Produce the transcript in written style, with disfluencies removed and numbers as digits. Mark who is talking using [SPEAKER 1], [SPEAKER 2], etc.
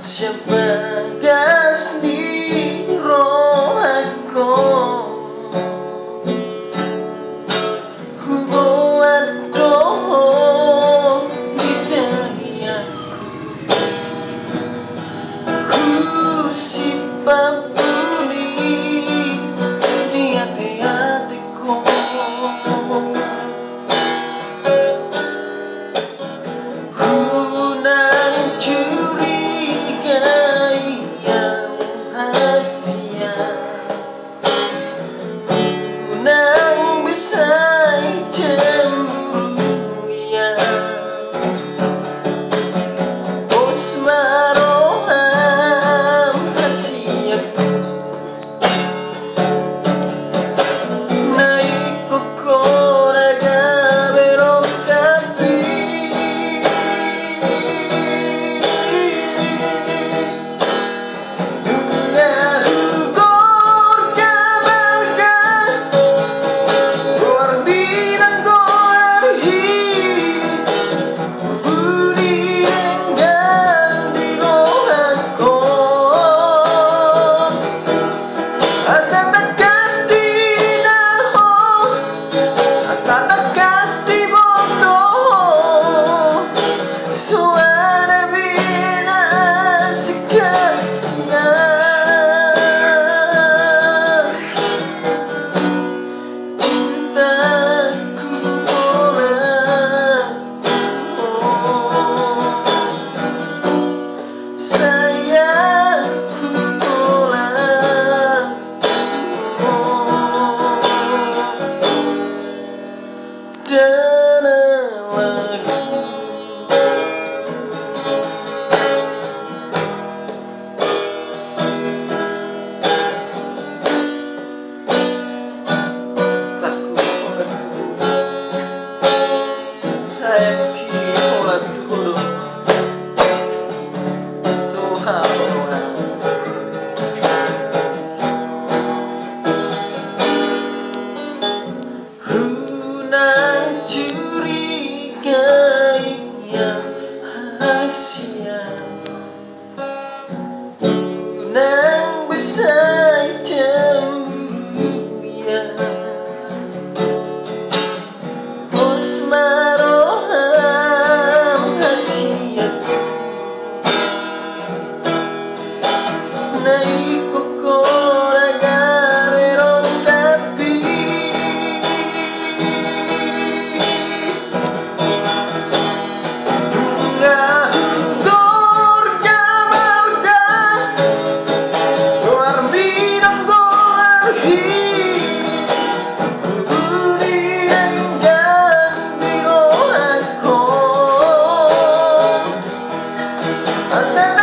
[SPEAKER 1] Siapa gas di rohku buat doh di tangianku ku sipapuli di hati-hatiku ku nang curigai yang rahasia ku nang bisa cemburu ya Osmaroham hasiaku naik kokoraga berokapi suara bina sekasian cintaku olehmu sayangku olehmu dalam lagu curigai yang rahasia ku nang bisa cemburu ya Osmaroham hasiaku naik kokoraga berokapi Hasta